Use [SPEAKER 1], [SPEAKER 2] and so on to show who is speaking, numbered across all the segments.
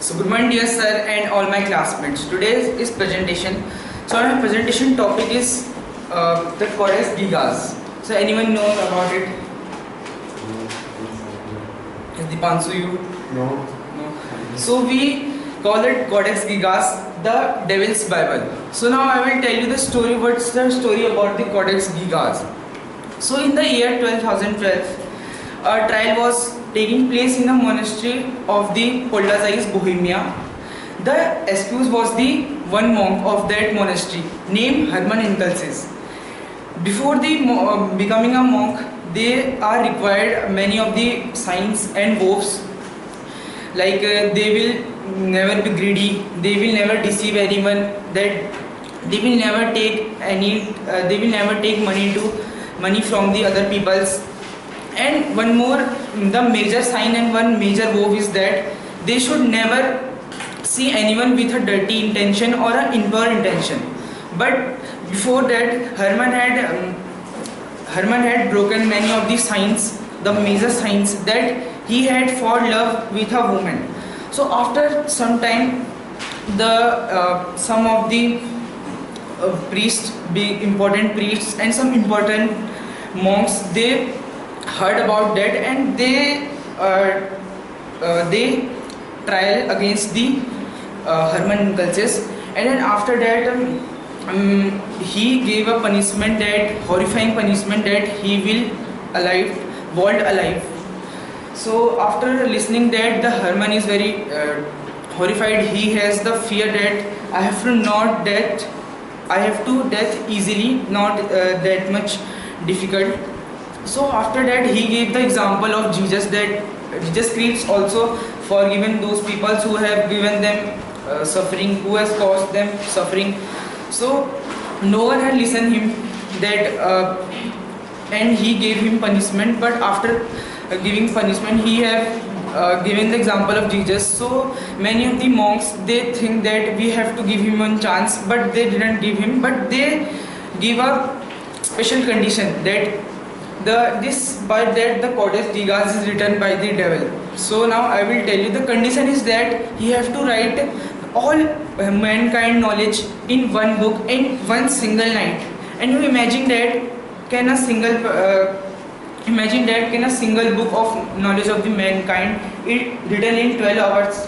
[SPEAKER 1] So good morning dear sir and all my classmates. Today is presentation. So our presentation topic is the Codex Gigas. So anyone know about it? Is Dipanshu you?
[SPEAKER 2] No.
[SPEAKER 1] No. So we call it Codex Gigas, the Devil's Bible. So now I will tell you the story. What's the story about the Codex Gigas? So in the year 1212, a trial was taking place in a monastery of the Poldazais, Bohemia. The accused was the one monk of that monastery named Hermann Inkelses. Before becoming a monk, they are required many of the signs and vows, like they will never be greedy, they will never deceive anyone, that they will never take money from the other peoples. And one more, the major sign and one major vow is that they should never see anyone with a dirty intention or an impure intention. But before that, Herman had broken many of the signs, the major signs, that he had fallen in love with a woman. So after some time, some of the priests, big important priests and some important monks, they heard about that, and they trial against the Hermann Inkelses. And then after that, he gave a punishment, that horrifying punishment, that he will boiled alive. So after listening that, the Hermann is very horrified. He has the fear that I have to death easily, not that much difficult. So after that, he gave the example of Jesus, that Jesus Christ also forgiven those people who have given them suffering, who has caused them suffering. So no one had listened him, that and he gave him punishment. But after giving punishment, he have given the example of Jesus. So many of the monks, they think that we have to give him one chance, but they didn't give him, but they give a special condition, that the Codex Gigas is written by the devil. So now I will tell you, the condition is that he have to write all mankind knowledge in one book in one single night. And you imagine that can a single book of knowledge of the mankind it written in 12 hours?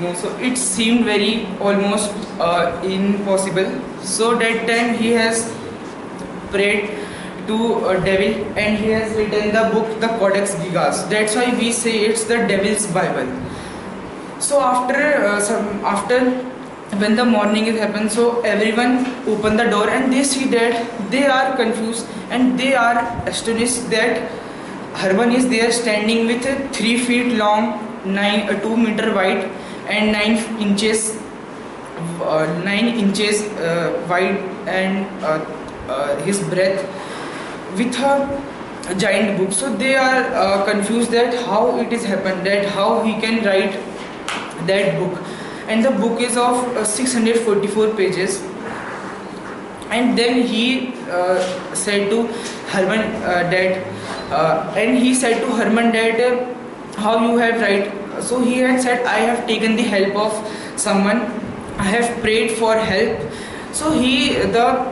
[SPEAKER 1] No, so it seemed very almost impossible. So that time he has prayed to a devil, and he has written the book, the Codex Gigas. That's why we say it's the Devil's Bible. So after when the morning is happened, so everyone open the door, and they see that they are confused and they are astonished that Hermann is there standing with a 3 feet long, 2 meter wide and 9 inches wide, and his breadth, with a giant book. So they are confused that how it is happened, that how he can write that book. And the book is of 644 pages. And then he said to Hermann that how you have write. So he had said, I have taken the help of someone, I have prayed for help. So the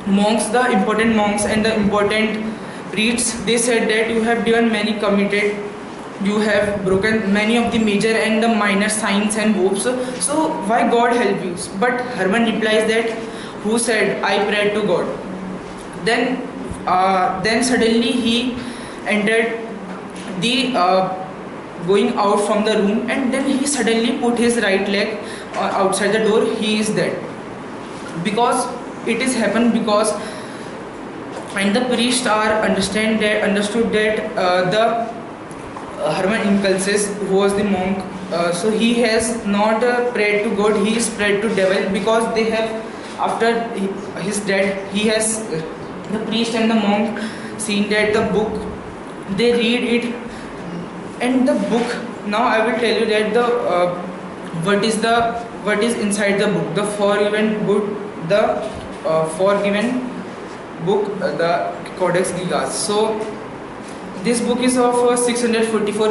[SPEAKER 1] monks, the important monks and the important priests, they said that you have done many committed, you have broken many of the major and the minor signs and vows, so why God help you? But Hermann replies that, who said I prayed to God? Then suddenly he entered the going out from the room, and then he suddenly put his right leg outside the door. He is dead, because it is happened because, and the priests are understood that the Hermann Inkelses, who was the monk, so he has not prayed to God, he is prayed to devil, because they have, after his death, he has the priest and the monk seen that the book, they read it, and the book, now I will tell you that the what is inside the book, the forgiven book, the Codex Gigas. So this book is of 644